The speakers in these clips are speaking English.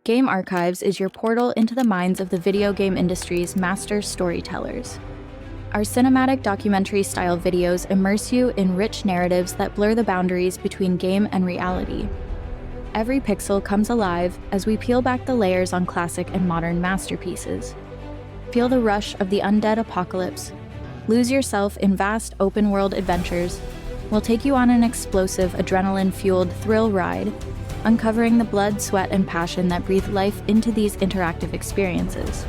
Game Archives is your portal into the minds of the video game industry's master storytellers. Our cinematic documentary-style videos immerse you in rich narratives that blur the boundaries between game and reality. Every pixel comes alive as we peel back the layers on classic and modern masterpieces. Feel the rush of the undead apocalypse. Lose yourself in vast open-world adventures. We'll take you on an explosive, adrenaline-fueled thrill ride, uncovering the blood, sweat, and passion that breathe life into these interactive experiences.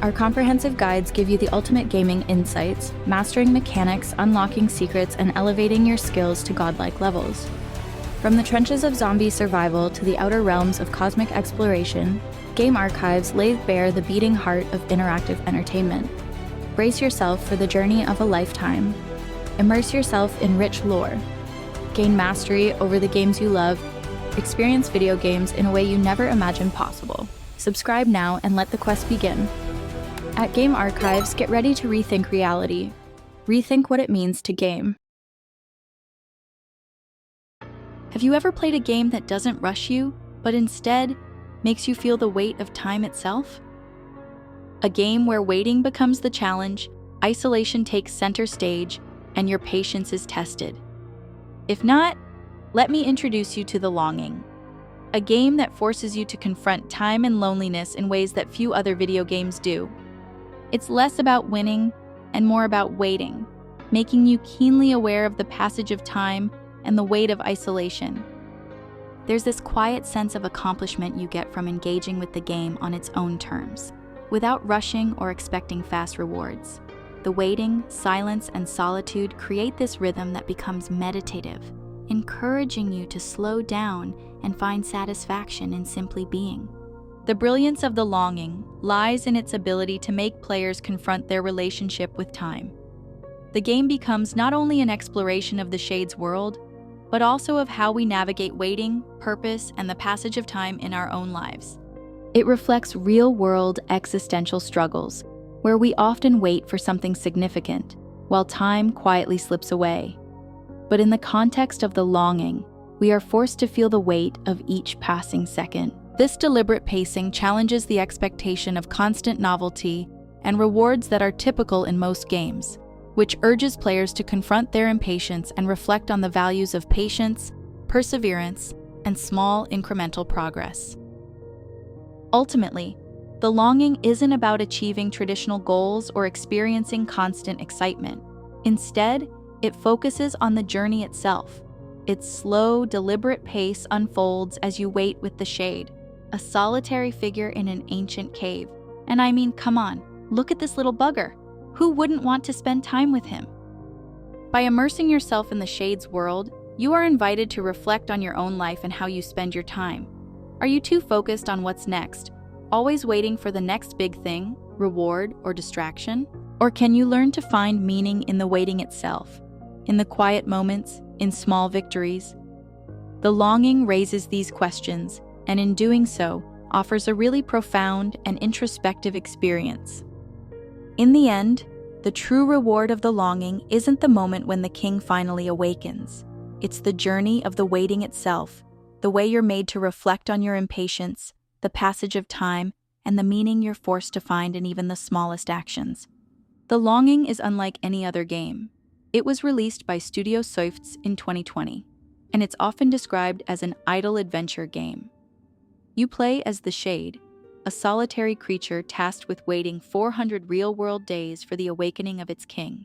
Our comprehensive guides give you the ultimate gaming insights, mastering mechanics, unlocking secrets, and elevating your skills to godlike levels. From the trenches of zombie survival to the outer realms of cosmic exploration, Game Archives lays bare the beating heart of interactive entertainment. Brace yourself for the journey of a lifetime. Immerse yourself in rich lore. Gain mastery over the games you love. Experience video games in a way you never imagined possible. Subscribe now and let the quest begin. At Game Archives, get ready to rethink reality. Rethink what it means to game. Have you ever played a game that doesn't rush you, but instead makes you feel the weight of time itself? A game where waiting becomes the challenge, isolation takes center stage, and your patience is tested. If not, let me introduce you to The Longing, a game that forces you to confront time and loneliness in ways that few other video games do. It's less about winning and more about waiting, making you keenly aware of the passage of time and the weight of isolation. There's this quiet sense of accomplishment you get from engaging with the game on its own terms, without rushing or expecting fast rewards. The waiting, silence, and solitude create this rhythm that becomes meditative, encouraging you to slow down and find satisfaction in simply being. The brilliance of The Longing lies in its ability to make players confront their relationship with time. The game becomes not only an exploration of the Shade's world, but also of how we navigate waiting, purpose, and the passage of time in our own lives. It reflects real-world existential struggles, where we often wait for something significant, while time quietly slips away. But in the context of The Longing, we are forced to feel the weight of each passing second. This deliberate pacing challenges the expectation of constant novelty and rewards that are typical in most games, which urges players to confront their impatience and reflect on the values of patience, perseverance, and small incremental progress. Ultimately, The Longing isn't about achieving traditional goals or experiencing constant excitement. Instead, it focuses on the journey itself. Its slow, deliberate pace unfolds as you wait with the Shade, a solitary figure in an ancient cave. And I mean, come on, look at this little bugger. Who wouldn't want to spend time with him? By immersing yourself in the Shade's world, you are invited to reflect on your own life and how you spend your time. Are you too focused on what's next, always waiting for the next big thing, reward, or distraction? Or can you learn to find meaning in the waiting itself, in the quiet moments, in small victories? The Longing raises these questions, and in doing so, offers a really profound and introspective experience. In the end, the true reward of The Longing isn't the moment when the king finally awakens. It's the journey of the waiting itself, the way you're made to reflect on your impatience, the passage of time, and the meaning you're forced to find in even the smallest actions. The Longing is unlike any other game. It was released by Studio Softs in 2020, and it's often described as an idle adventure game. You play as the Shade, a solitary creature tasked with waiting 400 real-world days for the awakening of its king.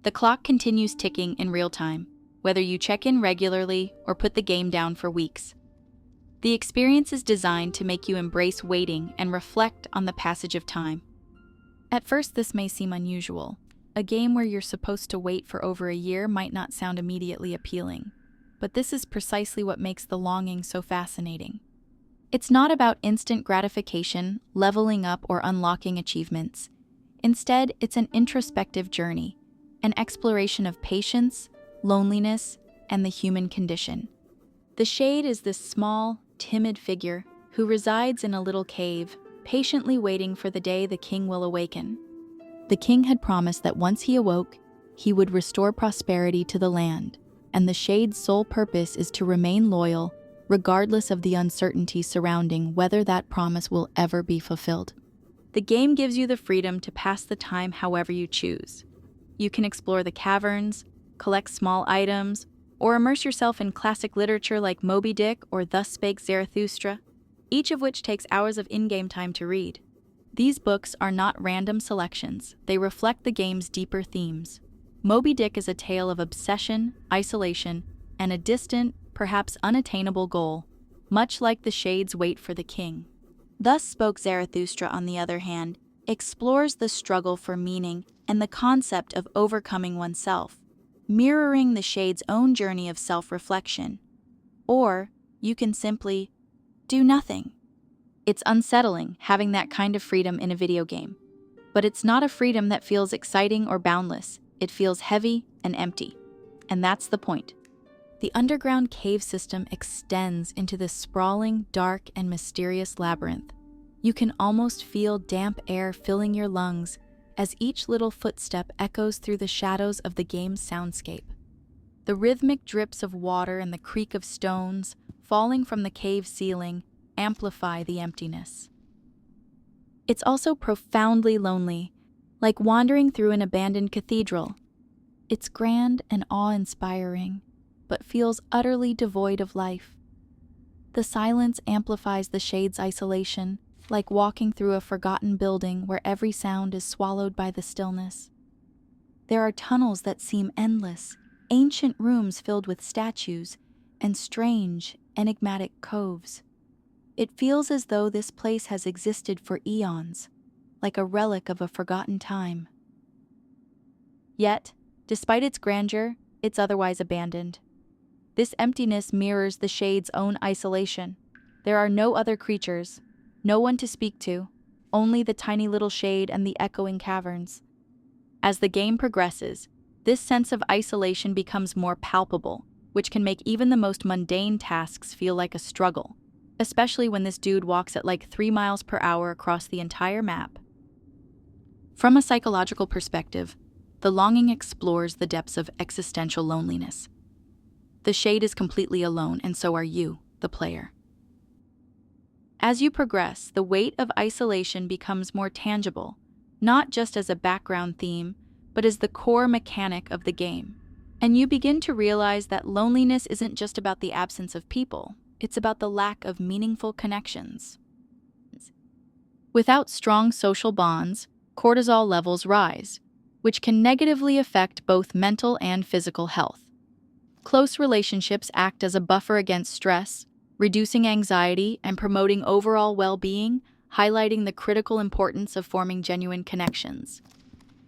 The clock continues ticking in real time, whether you check in regularly or put the game down for weeks. The experience is designed to make you embrace waiting and reflect on the passage of time. At first, this may seem unusual. A game where you're supposed to wait for over a year might not sound immediately appealing, but this is precisely what makes The Longing so fascinating. It's not about instant gratification, leveling up, or unlocking achievements. Instead, it's an introspective journey, an exploration of patience, loneliness, and the human condition. The Shade is this small, timid figure who resides in a little cave, patiently waiting for the day the king will awaken. The king had promised that once he awoke, he would restore prosperity to the land, and the Shade's sole purpose is to remain loyal, regardless of the uncertainty surrounding whether that promise will ever be fulfilled. The game gives you the freedom to pass the time however you choose. You can explore the caverns, collect small items, or immerse yourself in classic literature like Moby Dick or Thus Spake Zarathustra, each of which takes hours of in-game time to read. These books are not random selections, they reflect the game's deeper themes. Moby Dick is a tale of obsession, isolation, and a distant, perhaps unattainable goal, much like the Shade's wait for the king. Thus Spoke Zarathustra, on the other hand, explores the struggle for meaning and the concept of overcoming oneself, mirroring the Shade's own journey of self-reflection. Or you can simply do nothing. It's unsettling having that kind of freedom in a video game. But it's not a freedom that feels exciting or boundless. It feels heavy and empty. And that's the point. The underground cave system extends into this sprawling, dark, and mysterious labyrinth. You can almost feel damp air filling your lungs as each little footstep echoes through the shadows of the game's soundscape. The rhythmic drips of water and the creak of stones falling from the cave ceiling amplify the emptiness. It's also profoundly lonely, like wandering through an abandoned cathedral. It's grand and awe-inspiring, but feels utterly devoid of life. The silence amplifies the Shade's isolation, like walking through a forgotten building where every sound is swallowed by the stillness. There are tunnels that seem endless, ancient rooms filled with statues, and strange, enigmatic coves. It feels as though this place has existed for eons, like a relic of a forgotten time. Yet, despite its grandeur, it's otherwise abandoned. This emptiness mirrors the Shade's own isolation. There are no other creatures, no one to speak to, only the tiny little Shade and the echoing caverns. As the game progresses, this sense of isolation becomes more palpable, which can make even the most mundane tasks feel like a struggle, especially when this dude walks at like 3 miles per hour across the entire map. From a psychological perspective, the longing explores the depths of existential loneliness. The Shade is completely alone, and so are you, the player. As you progress, the weight of isolation becomes more tangible, not just as a background theme, but as the core mechanic of the game. And you begin to realize that loneliness isn't just about the absence of people, it's about the lack of meaningful connections. Without strong social bonds, cortisol levels rise, which can negatively affect both mental and physical health. Close relationships act as a buffer against stress, reducing anxiety and promoting overall well-being, highlighting the critical importance of forming genuine connections.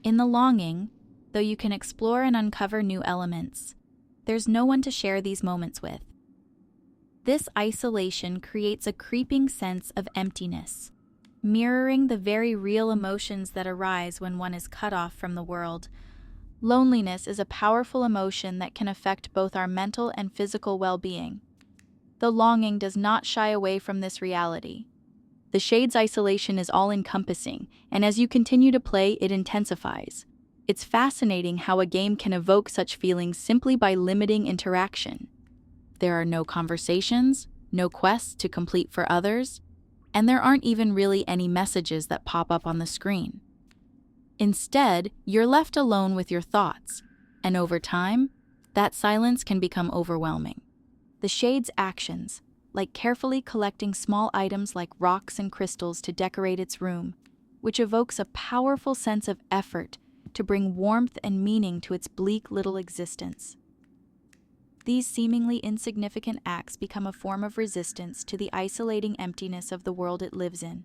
In the longing, though you can explore and uncover new elements, there's no one to share these moments with. This isolation creates a creeping sense of emptiness, mirroring the very real emotions that arise when one is cut off from the world. Loneliness is a powerful emotion that can affect both our mental and physical well-being. The longing does not shy away from this reality. The Shade's isolation is all-encompassing, and as you continue to play, it intensifies. It's fascinating how a game can evoke such feelings simply by limiting interaction. There are no conversations, no quests to complete for others, and there aren't even really any messages that pop up on the screen. Instead, you're left alone with your thoughts, and over time, that silence can become overwhelming. The Shade's actions, like carefully collecting small items like rocks and crystals to decorate its room, which evokes a powerful sense of effort to bring warmth and meaning to its bleak little existence. These seemingly insignificant acts become a form of resistance to the isolating emptiness of the world it lives in.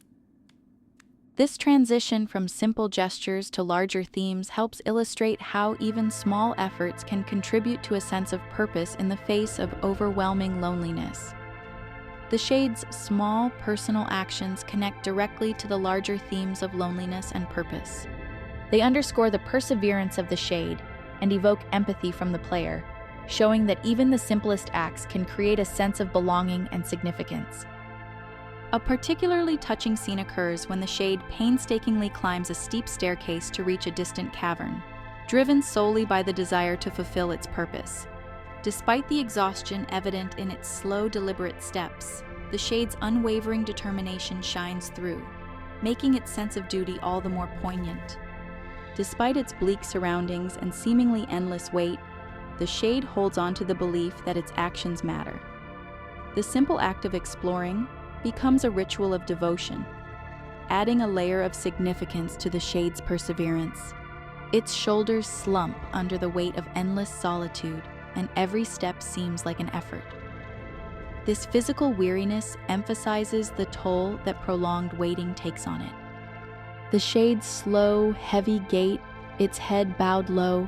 This transition from simple gestures to larger themes helps illustrate how even small efforts can contribute to a sense of purpose in the face of overwhelming loneliness. The Shade's small, personal actions connect directly to the larger themes of loneliness and purpose. They underscore the perseverance of the Shade and evoke empathy from the player, showing that even the simplest acts can create a sense of belonging and significance. A particularly touching scene occurs when the Shade painstakingly climbs a steep staircase to reach a distant cavern, driven solely by the desire to fulfill its purpose. Despite the exhaustion evident in its slow, deliberate steps, the shade's unwavering determination shines through, making its sense of duty all the more poignant. Despite its bleak surroundings and seemingly endless wait, the shade holds on to the belief that its actions matter. The simple act of exploring becomes a ritual of devotion, adding a layer of significance to the shade's perseverance. Its shoulders slump under the weight of endless solitude, and every step seems like an effort. This physical weariness emphasizes the toll that prolonged waiting takes on it. The shade's slow, heavy gait, its head bowed low,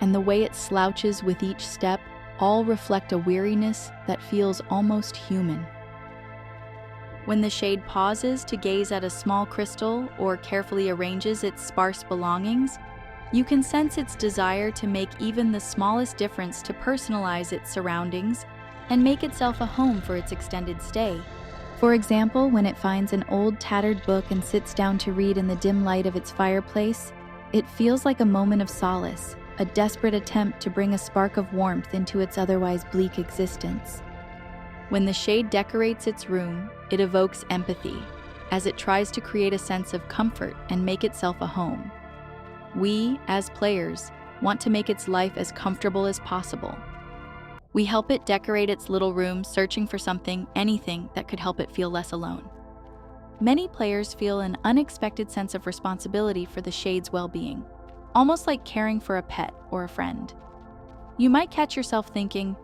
and the way it slouches with each step all reflect a weariness that feels almost human. When the shade pauses to gaze at a small crystal or carefully arranges its sparse belongings, you can sense its desire to make even the smallest difference to personalize its surroundings and make itself a home for its extended stay. For example, when it finds an old tattered book and sits down to read in the dim light of its fireplace, it feels like a moment of solace, a desperate attempt to bring a spark of warmth into its otherwise bleak existence. When the shade decorates its room, it evokes empathy, as it tries to create a sense of comfort and make itself a home. We, as players, want to make its life as comfortable as possible. We help it decorate its little room, searching for something, anything that could help it feel less alone. Many players feel an unexpected sense of responsibility for the shade's well-being, almost like caring for a pet or a friend. You might catch yourself thinking,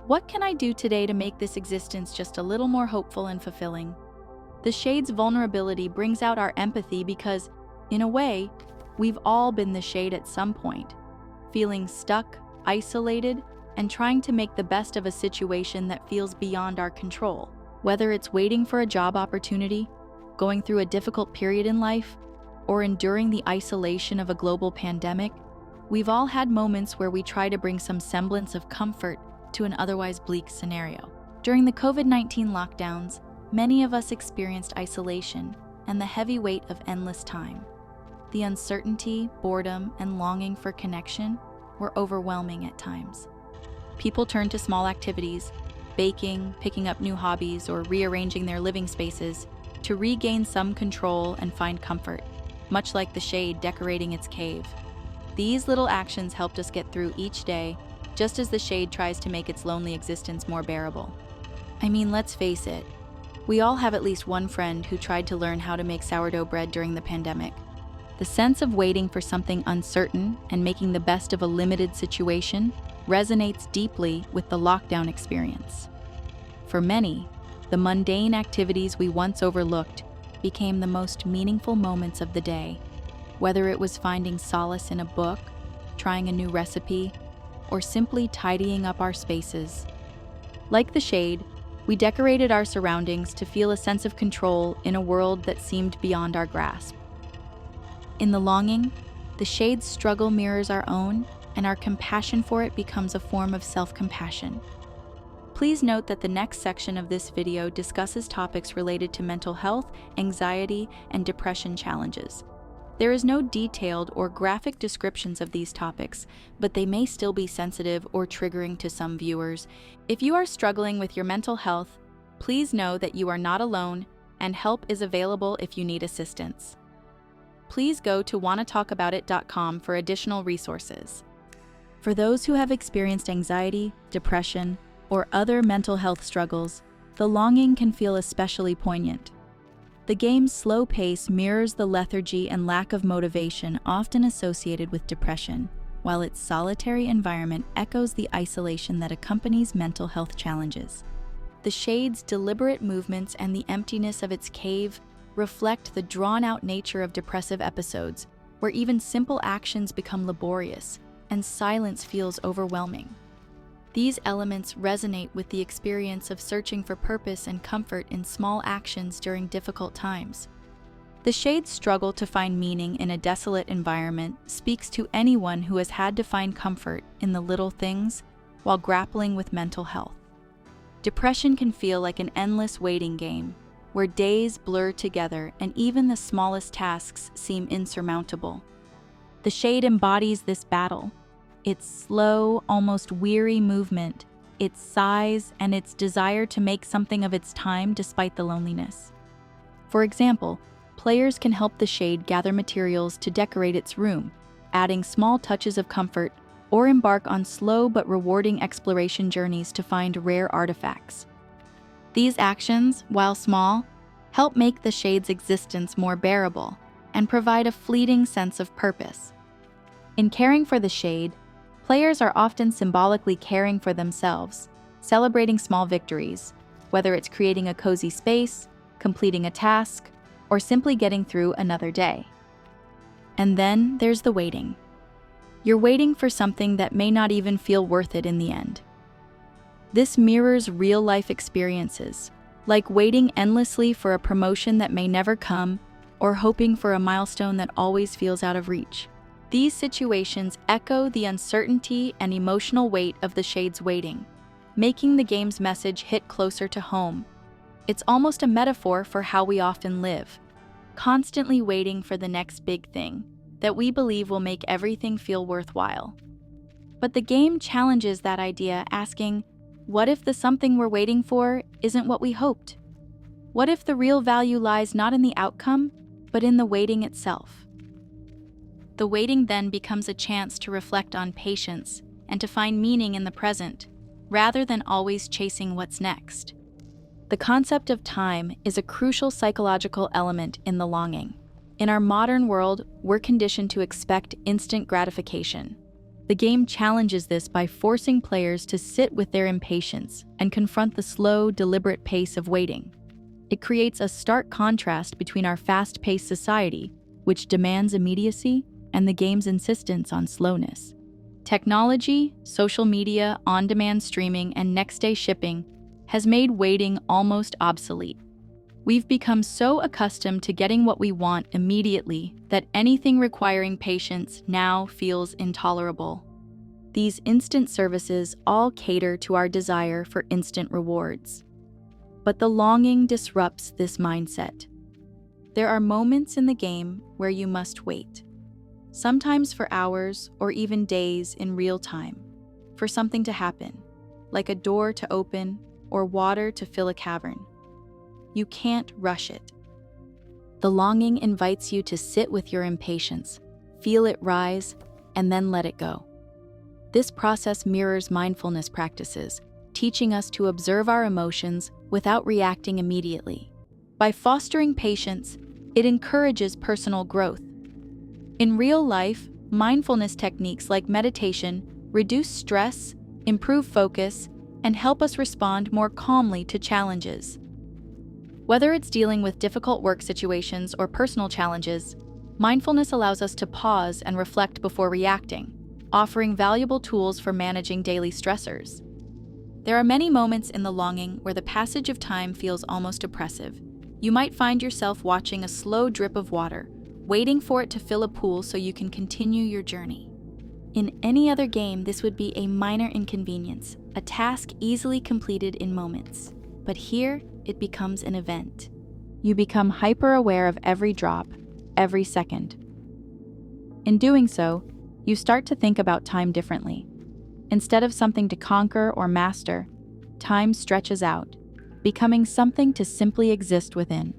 what can I do today to make this existence just a little more hopeful and fulfilling? The shade's vulnerability brings out our empathy because, in a way, we've all been the shade at some point, feeling stuck, isolated, and trying to make the best of a situation that feels beyond our control. Whether it's waiting for a job opportunity, going through a difficult period in life, or enduring the isolation of a global pandemic, we've all had moments where we try to bring some semblance of comfort to an otherwise bleak scenario. During the COVID-19 lockdowns, many of us experienced isolation and the heavy weight of endless time. The uncertainty, boredom, and longing for connection were overwhelming at times. People turned to small activities, baking, picking up new hobbies, or rearranging their living spaces to regain some control and find comfort, much like the shade decorating its cave. These little actions helped us get through each day, just as the shade tries to make its lonely existence more bearable. I mean, let's face it, we all have at least one friend who tried to learn how to make sourdough bread during the pandemic. The sense of waiting for something uncertain and making the best of a limited situation resonates deeply with the lockdown experience. For many, the mundane activities we once overlooked became the most meaningful moments of the day, whether it was finding solace in a book, trying a new recipe, or simply tidying up our spaces. Like the shade, we decorated our surroundings to feel a sense of control in a world that seemed beyond our grasp. In the longing, the shade's struggle mirrors our own, and our compassion for it becomes a form of self-compassion. Please note that the next section of this video discusses topics related to mental health, anxiety, and depression challenges. There is no detailed or graphic descriptions of these topics, but they may still be sensitive or triggering to some viewers. If you are struggling with your mental health, please know that you are not alone, and help is available if you need assistance. Please go to wannatalkaboutit.com for additional resources. For those who have experienced anxiety, depression, or other mental health struggles, the longing can feel especially poignant. The game's slow pace mirrors the lethargy and lack of motivation often associated with depression, while its solitary environment echoes the isolation that accompanies mental health challenges. The shade's deliberate movements and the emptiness of its cave reflect the drawn-out nature of depressive episodes, where even simple actions become laborious and silence feels overwhelming. These elements resonate with the experience of searching for purpose and comfort in small actions during difficult times. The shade's struggle to find meaning in a desolate environment speaks to anyone who has had to find comfort in the little things while grappling with mental health. Depression can feel like an endless waiting game, where days blur together and even the smallest tasks seem insurmountable. The shade embodies this battle, its slow, almost weary movement, its size, and its desire to make something of its time despite the loneliness. For example, players can help the shade gather materials to decorate its room, adding small touches of comfort, or embark on slow but rewarding exploration journeys to find rare artifacts. These actions, while small, help make the shade's existence more bearable and provide a fleeting sense of purpose. In caring for the shade, players are often symbolically caring for themselves, celebrating small victories, whether it's creating a cozy space, completing a task, or simply getting through another day. And then there's the waiting. You're waiting for something that may not even feel worth it in the end. This mirrors real-life experiences, like waiting endlessly for a promotion that may never come, or hoping for a milestone that always feels out of reach. These situations echo the uncertainty and emotional weight of the shade's waiting, making the game's message hit closer to home. It's almost a metaphor for how we often live, constantly waiting for the next big thing that we believe will make everything feel worthwhile. But the game challenges that idea, asking, what if the something we're waiting for isn't what we hoped? What if the real value lies not in the outcome, but in the waiting itself? The waiting then becomes a chance to reflect on patience and to find meaning in the present, rather than always chasing what's next. The concept of time is a crucial psychological element in the longing. In our modern world, we're conditioned to expect instant gratification. The game challenges this by forcing players to sit with their impatience and confront the slow, deliberate pace of waiting. It creates a stark contrast between our fast-paced society, which demands immediacy, and the game's insistence on slowness. Technology, social media, on-demand streaming, and next-day shipping has made waiting almost obsolete. We've become so accustomed to getting what we want immediately that anything requiring patience now feels intolerable. These instant services all cater to our desire for instant rewards. But the longing disrupts this mindset. There are moments in the game where you must wait, sometimes for hours or even days in real time, for something to happen, like a door to open or water to fill a cavern. You can't rush it. The longing invites you to sit with your impatience, feel it rise, and then let it go. This process mirrors mindfulness practices, teaching us to observe our emotions without reacting immediately. By fostering patience, it encourages personal growth. In real life, mindfulness techniques like meditation reduce stress, improve focus, and help us respond more calmly to challenges. Whether it's dealing with difficult work situations or personal challenges, mindfulness allows us to pause and reflect before reacting, offering valuable tools for managing daily stressors. There are many moments in the longing where the passage of time feels almost oppressive. You might find yourself watching a slow drip of water, waiting for it to fill a pool so you can continue your journey. In any other game, this would be a minor inconvenience, a task easily completed in moments. But here, it becomes an event. You become hyper-aware of every drop, every second. In doing so, you start to think about time differently. Instead of something to conquer or master, time stretches out, becoming something to simply exist within.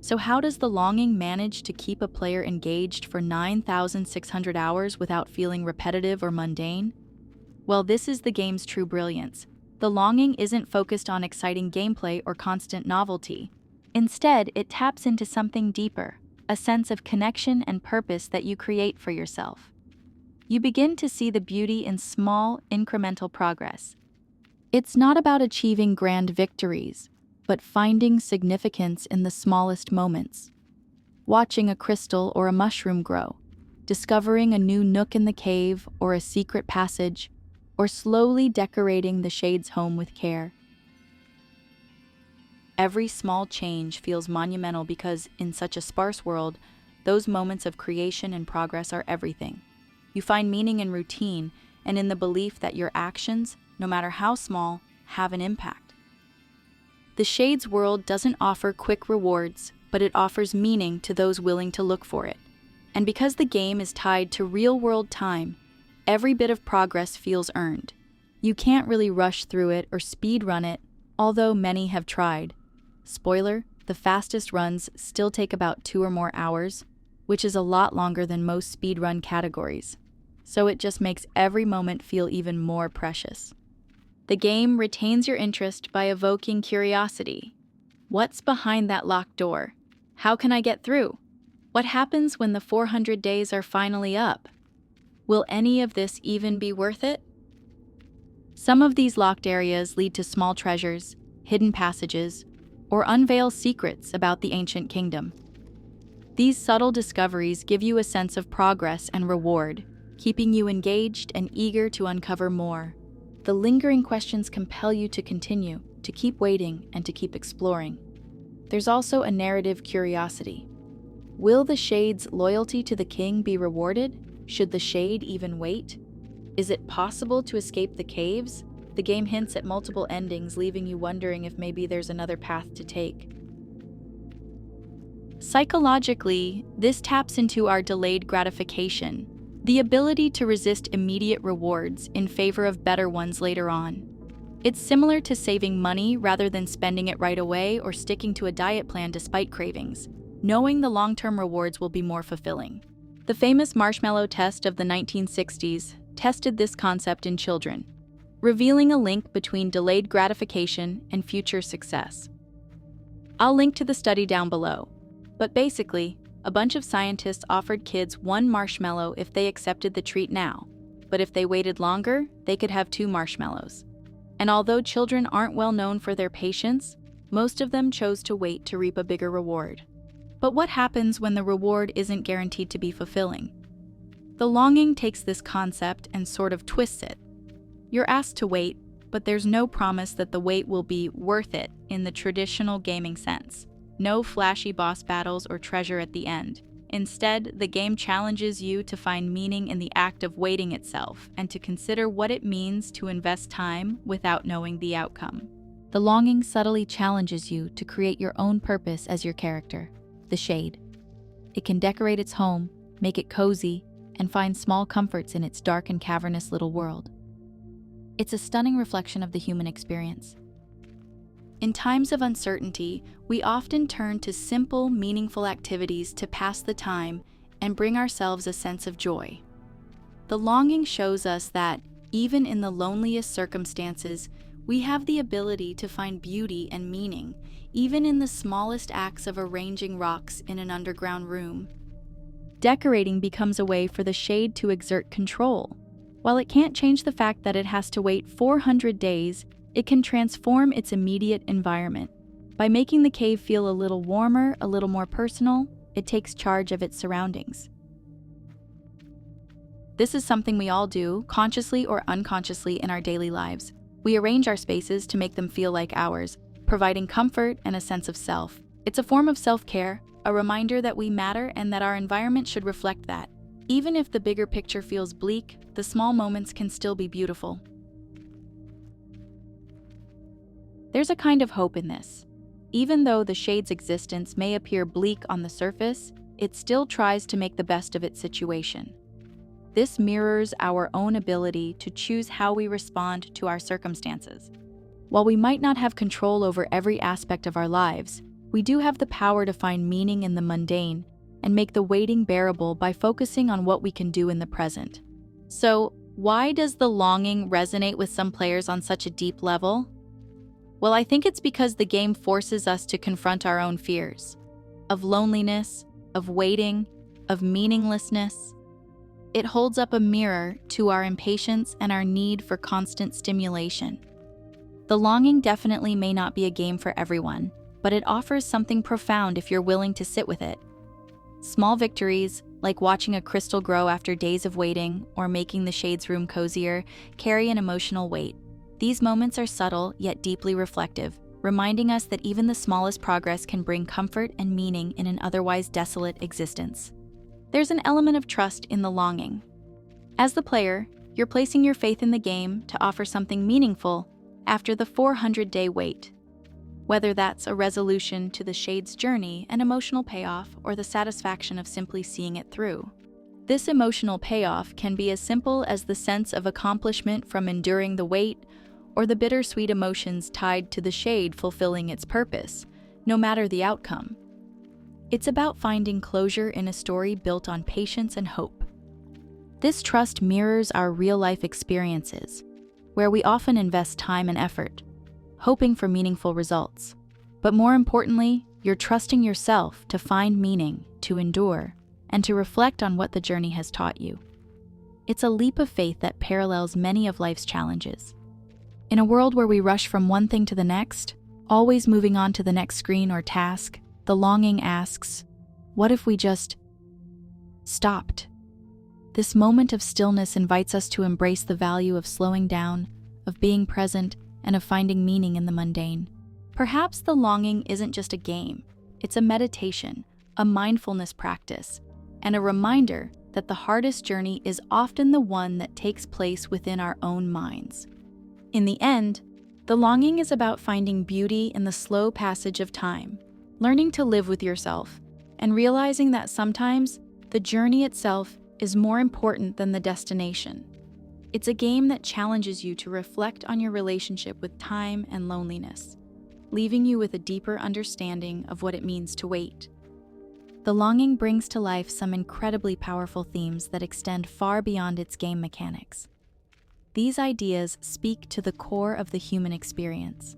So how does the longing manage to keep a player engaged for 9,600 hours without feeling repetitive or mundane? Well, this is the game's true brilliance. The longing isn't focused on exciting gameplay or constant novelty. Instead, it taps into something deeper, a sense of connection and purpose that you create for yourself. You begin to see the beauty in small, incremental progress. It's not about achieving grand victories, but finding significance in the smallest moments. Watching a crystal or a mushroom grow, discovering a new nook in the cave or a secret passage, or slowly decorating the shade's home with care. Every small change feels monumental because, in such a sparse world, those moments of creation and progress are everything. You find meaning in routine and in the belief that your actions, no matter how small, have an impact. The Shade's world doesn't offer quick rewards, but it offers meaning to those willing to look for it. And because the game is tied to real-world time, Every bit of progress feels earned. You can't really rush through it or speed run it, although many have tried. Spoiler, the fastest runs still take about 2 or more hours, which is a lot longer than most speedrun categories. So it just makes every moment feel even more precious. The game retains your interest by evoking curiosity. What's behind that locked door? How can I get through? What happens when the 400 days are finally up? Will any of this even be worth it? Some of these locked areas lead to small treasures, hidden passages, or unveil secrets about the ancient kingdom. These subtle discoveries give you a sense of progress and reward, keeping you engaged and eager to uncover more. The lingering questions compel you to continue, to keep waiting, and to keep exploring. There's also a narrative curiosity. Will the Shade's loyalty to the king be rewarded? Should the Shade even wait? Is it possible to escape the caves? The game hints at multiple endings, leaving you wondering if maybe there's another path to take. Psychologically, this taps into our delayed gratification, the ability to resist immediate rewards in favor of better ones later on. It's similar to saving money rather than spending it right away or sticking to a diet plan despite cravings, knowing the long-term rewards will be more fulfilling. The famous marshmallow test of the 1960s tested this concept in children, revealing a link between delayed gratification and future success. I'll link to the study down below, but basically, a bunch of scientists offered kids 1 marshmallow if they accepted the treat now, but if they waited longer, they could have 2 marshmallows. And although children aren't well known for their patience, most of them chose to wait to reap a bigger reward. But what happens when the reward isn't guaranteed to be fulfilling? The longing takes this concept and sort of twists it. You're asked to wait, but there's no promise that the wait will be worth it in the traditional gaming sense. No flashy boss battles or treasure at the end. Instead, the game challenges you to find meaning in the act of waiting itself and to consider what it means to invest time without knowing the outcome. The longing subtly challenges you to create your own purpose as your character, the Shade. It can decorate its home, make it cozy, and find small comforts in its dark and cavernous little world. It's a stunning reflection of the human experience. In times of uncertainty, we often turn to simple, meaningful activities to pass the time and bring ourselves a sense of joy. The longing shows us that, even in the loneliest circumstances, we have the ability to find beauty and meaning, even in the smallest acts of arranging rocks in an underground room. Decorating becomes a way for the Shade to exert control. While it can't change the fact that it has to wait 400 days, it can transform its immediate environment. By making the cave feel a little warmer, a little more personal, it takes charge of its surroundings. This is something we all do, consciously or unconsciously, in our daily lives. We arrange our spaces to make them feel like ours, providing comfort and a sense of self. It's a form of self-care, a reminder that we matter and that our environment should reflect that. Even if the bigger picture feels bleak, the small moments can still be beautiful. There's a kind of hope in this. Even though the Shade's existence may appear bleak on the surface, it still tries to make the best of its situation. This mirrors our own ability to choose how we respond to our circumstances. While we might not have control over every aspect of our lives, we do have the power to find meaning in the mundane and make the waiting bearable by focusing on what we can do in the present. So, why does the longing resonate with some players on such a deep level? Well, I think it's because the game forces us to confront our own fears of loneliness, of waiting, of meaninglessness. It holds up a mirror to our impatience and our need for constant stimulation. The longing definitely may not be a game for everyone, but it offers something profound if you're willing to sit with it. Small victories, like watching a crystal grow after days of waiting or making the Shade's room cozier, carry an emotional weight. These moments are subtle yet deeply reflective, reminding us that even the smallest progress can bring comfort and meaning in an otherwise desolate existence. There's an element of trust in the longing. As the player, you're placing your faith in the game to offer something meaningful after the 400-day wait. Whether that's a resolution to the Shade's journey, an emotional payoff, or the satisfaction of simply seeing it through. This emotional payoff can be as simple as the sense of accomplishment from enduring the wait, or the bittersweet emotions tied to the shade fulfilling its purpose, no matter the outcome. It's about finding closure in a story built on patience and hope. This trust mirrors our real-life experiences, where we often invest time and effort, hoping for meaningful results. But more importantly, you're trusting yourself to find meaning, to endure, and to reflect on what the journey has taught you. It's a leap of faith that parallels many of life's challenges. In a world where we rush from one thing to the next, always moving on to the next screen or task, the longing asks, what if we just stopped? This moment of stillness invites us to embrace the value of slowing down, of being present, and of finding meaning in the mundane. Perhaps the longing isn't just a game, it's a meditation, a mindfulness practice, and a reminder that the hardest journey is often the one that takes place within our own minds. In the end, the longing is about finding beauty in the slow passage of time, learning to live with yourself, and realizing that sometimes the journey itself is more important than the destination. It's a game that challenges you to reflect on your relationship with time and loneliness, leaving you with a deeper understanding of what it means to wait. The longing brings to life some incredibly powerful themes that extend far beyond its game mechanics. These ideas speak to the core of the human experience: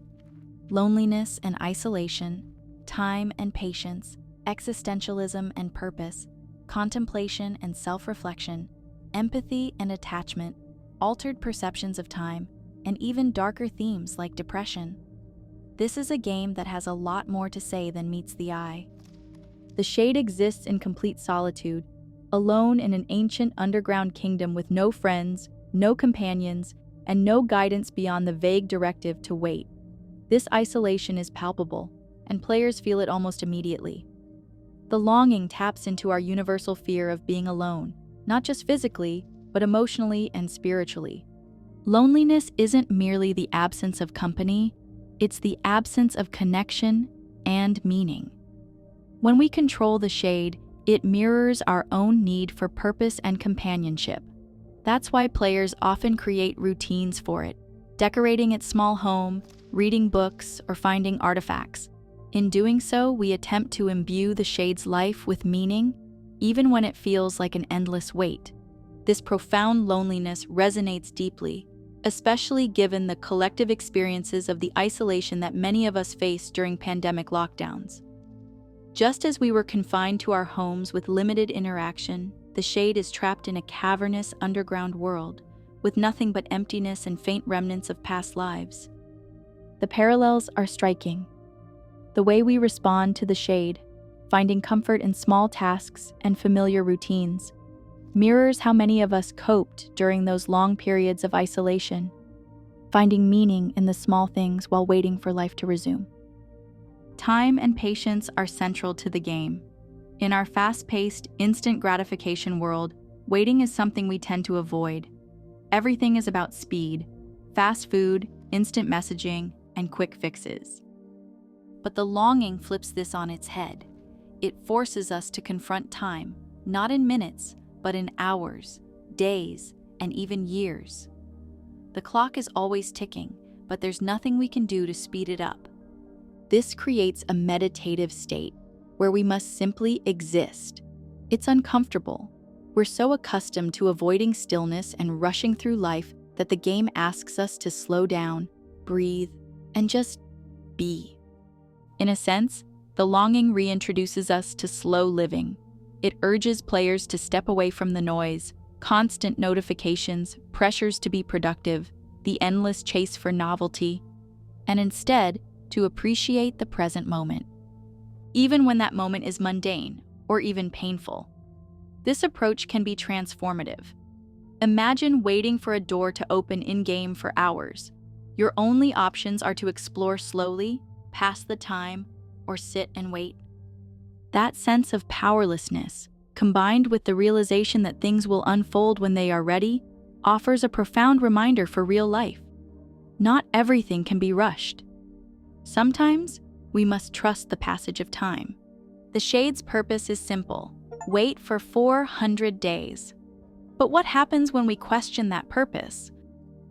loneliness and isolation, time and patience, existentialism and purpose, contemplation and self-reflection, empathy and attachment, altered perceptions of time, and even darker themes like depression. This is a game that has a lot more to say than meets the eye. The shade exists in complete solitude, alone in an ancient underground kingdom with no friends, no companions, and no guidance beyond the vague directive to wait. This isolation is palpable, and players feel it almost immediately. The longing taps into our universal fear of being alone, not just physically, but emotionally and spiritually. Loneliness isn't merely the absence of company, it's the absence of connection and meaning. When we control the shade, it mirrors our own need for purpose and companionship. That's why players often create routines for it, decorating its small home, reading books, or finding artifacts. In doing so, we attempt to imbue the shade's life with meaning, even when it feels like an endless wait. This profound loneliness resonates deeply, especially given the collective experiences of the isolation that many of us faced during pandemic lockdowns. Just as we were confined to our homes with limited interaction, the shade is trapped in a cavernous underground world, with nothing but emptiness and faint remnants of past lives. The parallels are striking. The way we respond to the shade, finding comfort in small tasks and familiar routines, mirrors how many of us coped during those long periods of isolation, finding meaning in the small things while waiting for life to resume. Time and patience are central to the game. In our fast-paced, instant gratification world, waiting is something we tend to avoid. Everything is about speed, fast food, instant messaging, and quick fixes. But the longing flips this on its head. It forces us to confront time, not in minutes, but in hours, days, and even years. The clock is always ticking, but there's nothing we can do to speed it up. This creates a meditative state where we must simply exist. It's uncomfortable. We're so accustomed to avoiding stillness and rushing through life that the game asks us to slow down, breathe, and just be. In a sense, the longing reintroduces us to slow living. It urges players to step away from the noise, constant notifications, pressures to be productive, the endless chase for novelty, and instead, to appreciate the present moment, even when that moment is mundane or even painful. This approach can be transformative. Imagine waiting for a door to open in-game for hours. Your only options are to explore slowly, pass the time, or sit and wait. That sense of powerlessness, combined with the realization that things will unfold when they are ready, offers a profound reminder for real life. Not everything can be rushed. Sometimes, we must trust the passage of time. The shade's purpose is simple: Wait for 400 days. But what happens when we question that purpose?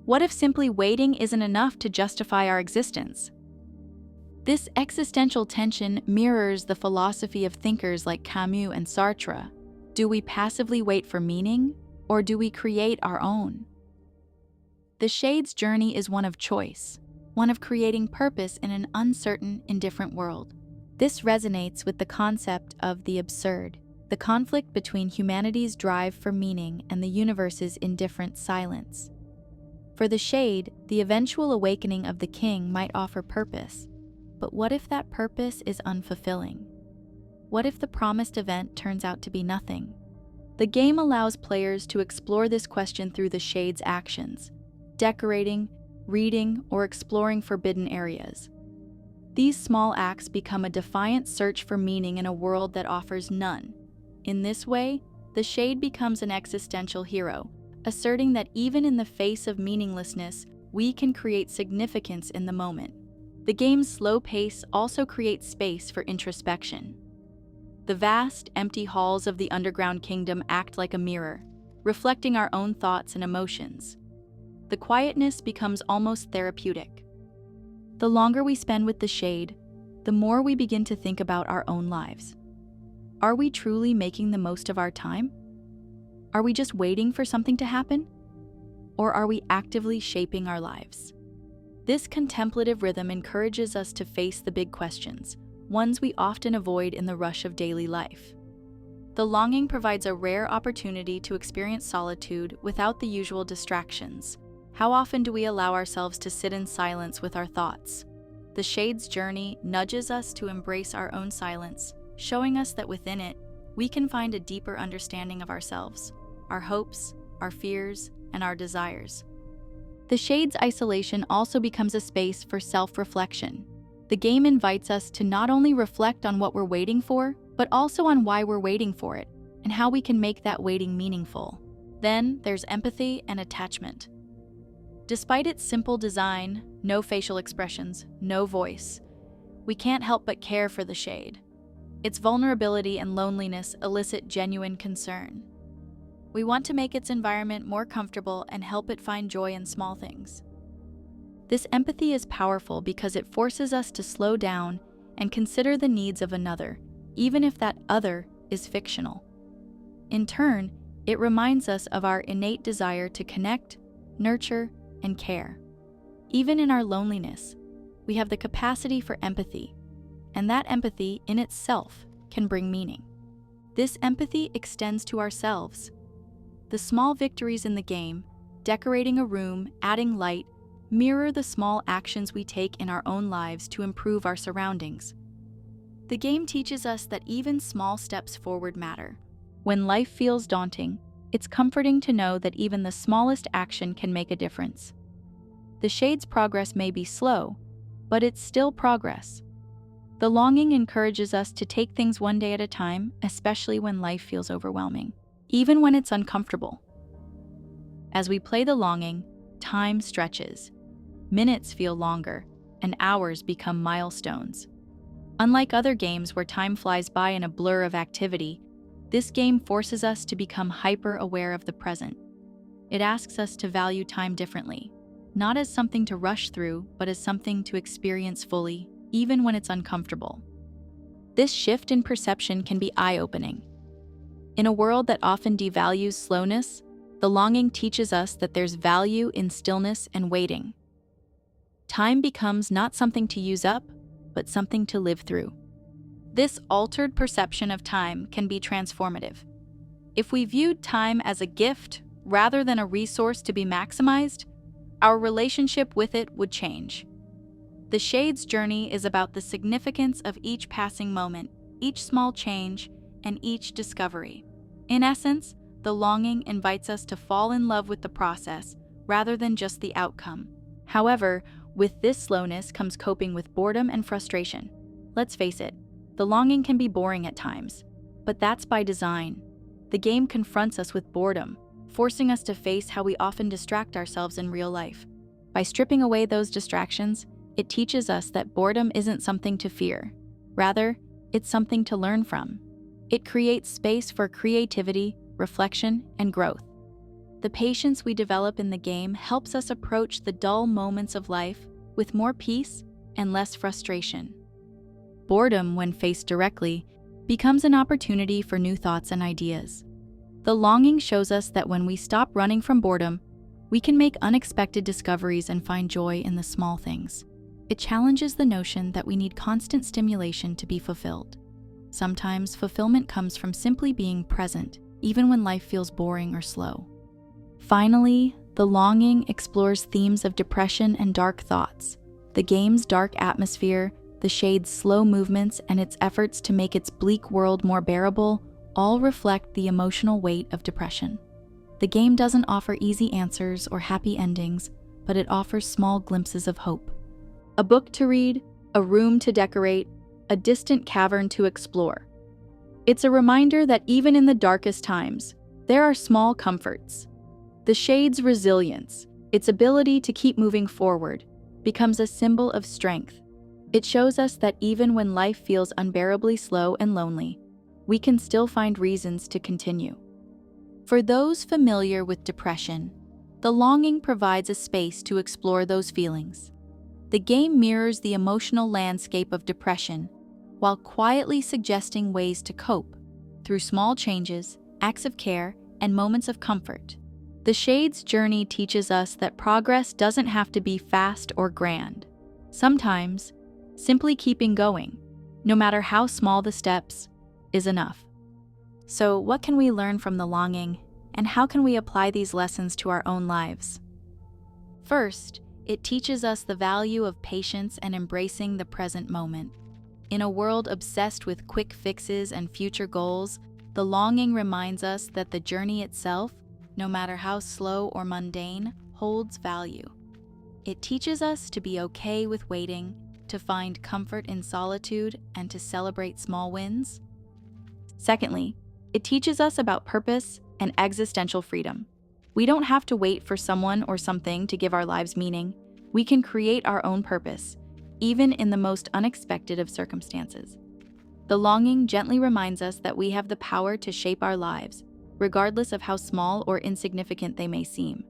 What if simply waiting isn't enough to justify our existence? This existential tension mirrors the philosophy of thinkers like Camus and Sartre. Do we passively wait for meaning, or do we create our own? The Shade's journey is one of choice, one of creating purpose in an uncertain, indifferent world. This resonates with the concept of the absurd, the conflict between humanity's drive for meaning and the universe's indifferent silence. For the Shade, the eventual awakening of the king might offer purpose, but what if that purpose is unfulfilling? What if the promised event turns out to be nothing? The game allows players to explore this question through the Shade's actions, decorating, reading, or exploring forbidden areas. These small acts become a defiant search for meaning in a world that offers none. In this way, the Shade becomes an existential hero, asserting that even in the face of meaninglessness, we can create significance in the moment. The game's slow pace also creates space for introspection. The vast, empty halls of the underground kingdom act like a mirror, reflecting our own thoughts and emotions. The quietness becomes almost therapeutic. The longer we spend with the Shade, the more we begin to think about our own lives. Are we truly making the most of our time? Are we just waiting for something to happen? Or are we actively shaping our lives? This contemplative rhythm encourages us to face the big questions, ones we often avoid in the rush of daily life. The longing provides a rare opportunity to experience solitude without the usual distractions. How often do we allow ourselves to sit in silence with our thoughts? The Shade's journey nudges us to embrace our own silence, showing us that within it, we can find a deeper understanding of ourselves, our hopes, our fears, and our desires. The Shade's isolation also becomes a space for self-reflection. The game invites us to not only reflect on what we're waiting for, but also on why we're waiting for it, and how we can make that waiting meaningful. Then there's empathy and attachment. Despite its simple design, no facial expressions, no voice, we can't help but care for the Shade. Its vulnerability and loneliness elicit genuine concern. We want to make its environment more comfortable and help it find joy in small things. This empathy is powerful because it forces us to slow down and consider the needs of another, even if that other is fictional. In turn, it reminds us of our innate desire to connect, nurture, and care. Even in our loneliness, we have the capacity for empathy, and that empathy in itself can bring meaning. This empathy extends to ourselves. The small victories in the game, decorating a room, adding light, mirror the small actions we take in our own lives to improve our surroundings. The game teaches us that even small steps forward matter. When life feels daunting, it's comforting to know that even the smallest action can make a difference. The Shade's progress may be slow, but it's still progress. The longing encourages us to take things one day at a time, especially when life feels overwhelming, even when it's uncomfortable. As we play the longing, time stretches. Minutes feel longer, and hours become milestones. Unlike other games where time flies by in a blur of activity, this game forces us to become hyper-aware of the present. It asks us to value time differently, not as something to rush through, but as something to experience fully, even when it's uncomfortable. This shift in perception can be eye-opening. In a world that often devalues slowness, the longing teaches us that there's value in stillness and waiting. Time becomes not something to use up, but something to live through. This altered perception of time can be transformative. If we viewed time as a gift rather than a resource to be maximized, our relationship with it would change. The Shade's journey is about the significance of each passing moment, each small change, and each discovery. In essence, the longing invites us to fall in love with the process rather than just the outcome. However, with this slowness comes coping with boredom and frustration. Let's face it, the longing can be boring at times, but that's by design. The game confronts us with boredom, forcing us to face how we often distract ourselves in real life. By stripping away those distractions, it teaches us that boredom isn't something to fear. Rather, it's something to learn from. It creates space for creativity, reflection, and growth. The patience we develop in the game helps us approach the dull moments of life with more peace and less frustration. Boredom, when faced directly, becomes an opportunity for new thoughts and ideas. The longing shows us that when we stop running from boredom, we can make unexpected discoveries and find joy in the small things. It challenges the notion that we need constant stimulation to be fulfilled. Sometimes fulfillment comes from simply being present, even when life feels boring or slow. Finally, the longing explores themes of depression and dark thoughts. The game's dark atmosphere, the shade's slow movements, and its efforts to make its bleak world more bearable all reflect the emotional weight of depression. The game doesn't offer easy answers or happy endings, but it offers small glimpses of hope. A book to read, a room to decorate, a distant cavern to explore. It's a reminder that even in the darkest times, there are small comforts. The shade's resilience, its ability to keep moving forward, becomes a symbol of strength. It shows us that even when life feels unbearably slow and lonely, we can still find reasons to continue. For those familiar with depression, the longing provides a space to explore those feelings. The game mirrors the emotional landscape of depression while quietly suggesting ways to cope through small changes, acts of care, and moments of comfort. The Shade's journey teaches us that progress doesn't have to be fast or grand. Sometimes, simply keeping going, no matter how small the steps, is enough. So, what can we learn from the longing, and how can we apply these lessons to our own lives? First, it teaches us the value of patience and embracing the present moment. In a world obsessed with quick fixes and future goals, the longing reminds us that the journey itself, no matter how slow or mundane, holds value. It teaches us to be okay with waiting, to find comfort in solitude, and to celebrate small wins. Secondly, it teaches us about purpose and existential freedom. We don't have to wait for someone or something to give our lives meaning. We can create our own purpose, even in the most unexpected of circumstances. The longing gently reminds us that we have the power to shape our lives, regardless of how small or insignificant they may seem.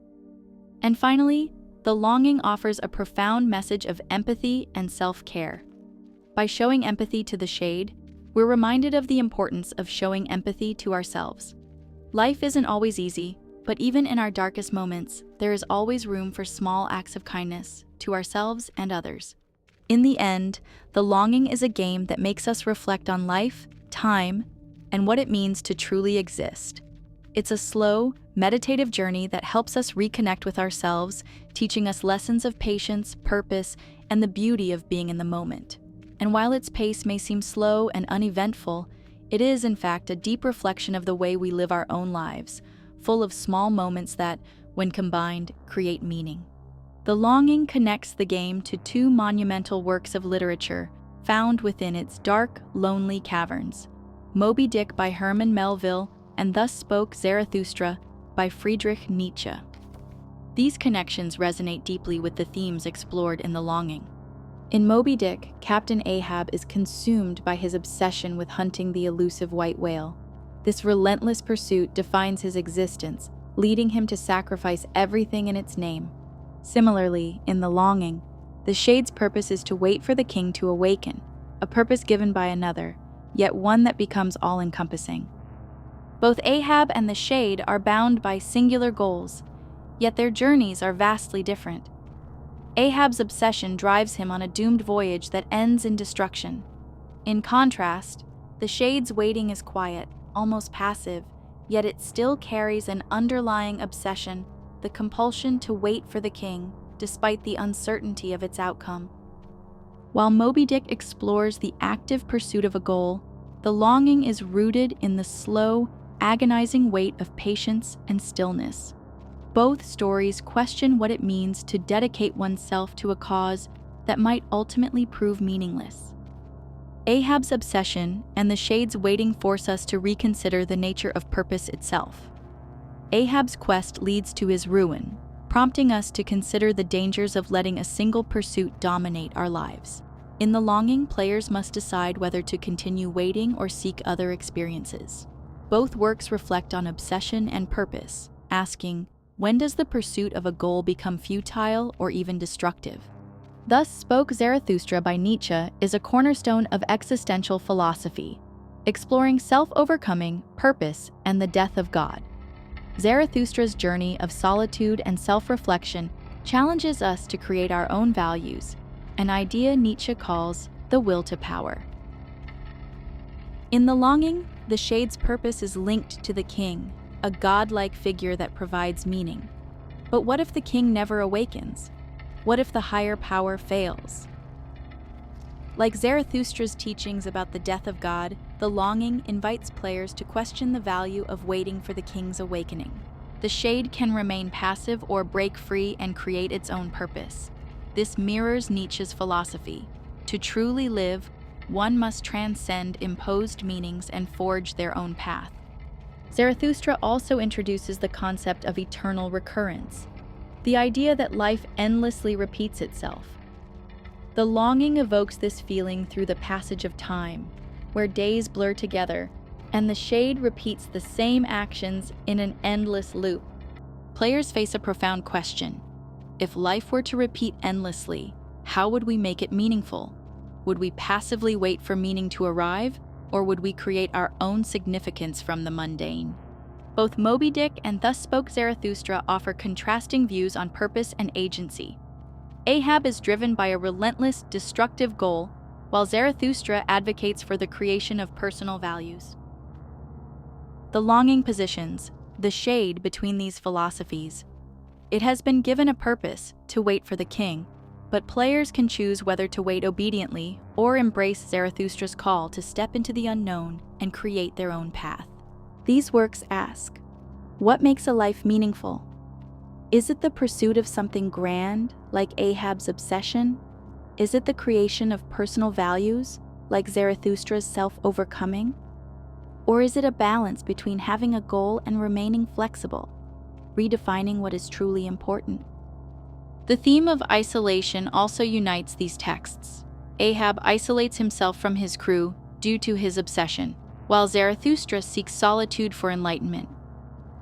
And finally, the longing offers a profound message of empathy and self-care. By showing empathy to the Shade, we're reminded of the importance of showing empathy to ourselves. Life isn't always easy, but even in our darkest moments, there is always room for small acts of kindness to ourselves and others. In the end, the longing is a game that makes us reflect on life, time, and what it means to truly exist. It's a slow, meditative journey that helps us reconnect with ourselves, teaching us lessons of patience, purpose, and the beauty of being in the moment. And while its pace may seem slow and uneventful, it is, in fact, a deep reflection of the way we live our own lives, full of small moments that, when combined, create meaning. The longing connects the game to two monumental works of literature found within its dark, lonely caverns: Moby Dick by Herman Melville and Thus Spoke Zarathustra by Friedrich Nietzsche. These connections resonate deeply with the themes explored in The Longing. In Moby Dick, Captain Ahab is consumed by his obsession with hunting the elusive white whale. This relentless pursuit defines his existence, leading him to sacrifice everything in its name. Similarly, in The Longing, the Shade's purpose is to wait for the king to awaken, a purpose given by another, yet one that becomes all-encompassing. Both Ahab and the Shade are bound by singular goals, yet their journeys are vastly different. Ahab's obsession drives him on a doomed voyage that ends in destruction. In contrast, the Shade's waiting is quiet, almost passive, yet it still carries an underlying obsession, the compulsion to wait for the king, despite the uncertainty of its outcome. While Moby Dick explores the active pursuit of a goal, The Longing is rooted in the slow, agonizing weight of patience and stillness. Both stories question what it means to dedicate oneself to a cause that might ultimately prove meaningless. Ahab's obsession and the Shade's waiting force us to reconsider the nature of purpose itself. Ahab's quest leads to his ruin, prompting us to consider the dangers of letting a single pursuit dominate our lives. In the longing, players must decide whether to continue waiting or seek other experiences. Both works reflect on obsession and purpose, asking, when does the pursuit of a goal become futile or even destructive? Thus Spoke Zarathustra by Nietzsche is a cornerstone of existential philosophy, exploring self-overcoming, purpose, and the death of God. Zarathustra's journey of solitude and self-reflection challenges us to create our own values, an idea Nietzsche calls the will to power. In The Longing, the Shade's purpose is linked to the king, a godlike figure that provides meaning. But what if the king never awakens? What if the higher power fails? Like Zarathustra's teachings about the death of God, The Longing invites players to question the value of waiting for the king's awakening. The Shade can remain passive or break free and create its own purpose. This mirrors Nietzsche's philosophy. To truly live, one must transcend imposed meanings and forge their own path. Zarathustra also introduces the concept of eternal recurrence, the idea that life endlessly repeats itself. The Longing evokes this feeling through the passage of time, where days blur together, and the Shade repeats the same actions in an endless loop. Players face a profound question. If life were to repeat endlessly, how would we make it meaningful? Would we passively wait for meaning to arrive, or would we create our own significance from the mundane? Both Moby Dick and Thus Spoke Zarathustra offer contrasting views on purpose and agency. Ahab is driven by a relentless, destructive goal, while Zarathustra advocates for the creation of personal values. The Longing positions the Shade between these philosophies. It has been given a purpose to wait for the king, but players can choose whether to wait obediently or embrace Zarathustra's call to step into the unknown and create their own path. These works ask, what makes a life meaningful? Is it the pursuit of something grand, like Ahab's obsession? Is it the creation of personal values, like Zarathustra's self-overcoming? Or is it a balance between having a goal and remaining flexible, redefining what is truly important? The theme of isolation also unites these texts. Ahab isolates himself from his crew due to his obsession, while Zarathustra seeks solitude for enlightenment.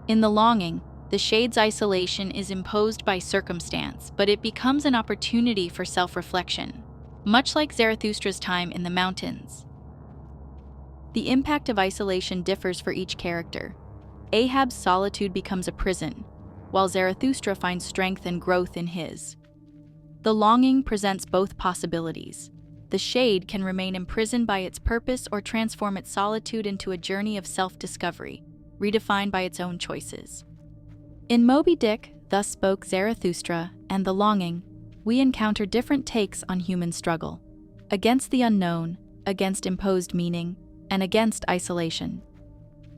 In The Longing, the Shade's isolation is imposed by circumstance, but it becomes an opportunity for self-reflection, much like Zarathustra's time in the mountains. The impact of isolation differs for each character. Ahab's solitude becomes a prison, while Zarathustra finds strength and growth in his. The Longing presents both possibilities. The Shade can remain imprisoned by its purpose or transform its solitude into a journey of self-discovery, redefined by its own choices. In Moby Dick, Thus Spoke Zarathustra, and The Longing, we encounter different takes on human struggle, against the unknown, against imposed meaning, and against isolation.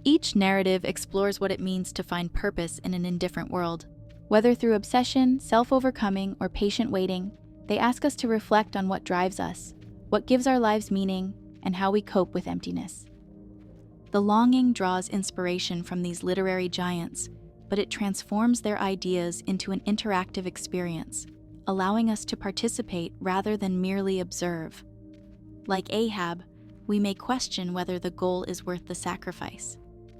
Each narrative explores what it means to find purpose in an indifferent world. Whether through obsession, self-overcoming, or patient waiting, they ask us to reflect on what drives us, what gives our lives meaning, and how we cope with emptiness. The Longing draws inspiration from these literary giants, but it transforms their ideas into an interactive experience, allowing us to participate rather than merely observe. Like Ahab, we may question whether the goal is worth the sacrifice.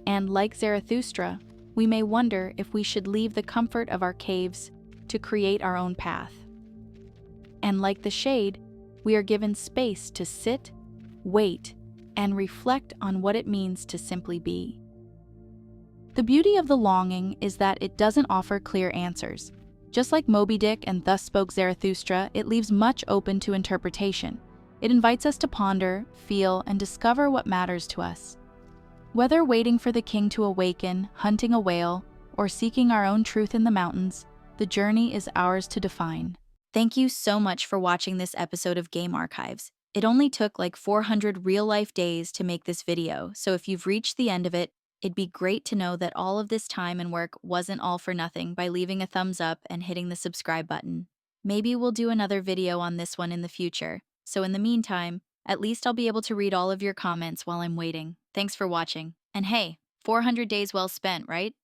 And like Zarathustra, we may wonder if we should leave the comfort of our caves to create our own path. And like the Shade, we are given space to sit, wait, and reflect on what it means to simply be. The beauty of The Longing is that it doesn't offer clear answers. Just like Moby Dick and Thus Spoke Zarathustra, it leaves much open to interpretation. It invites us to ponder, feel, and discover what matters to us. Whether waiting for the king to awaken, hunting a whale, or seeking our own truth in the mountains, the journey is ours to define. Thank you so much for watching this episode of Game Archives. It only took like 400 real-life days to make this video, so if you've reached the end of it, it'd be great to know that all of this time and work wasn't all for nothing by leaving a thumbs up and hitting the subscribe button. Maybe we'll do another video on this one in the future. So in the meantime, at least I'll be able to read all of your comments while I'm waiting. Thanks for watching. And hey, 400 days well spent, right?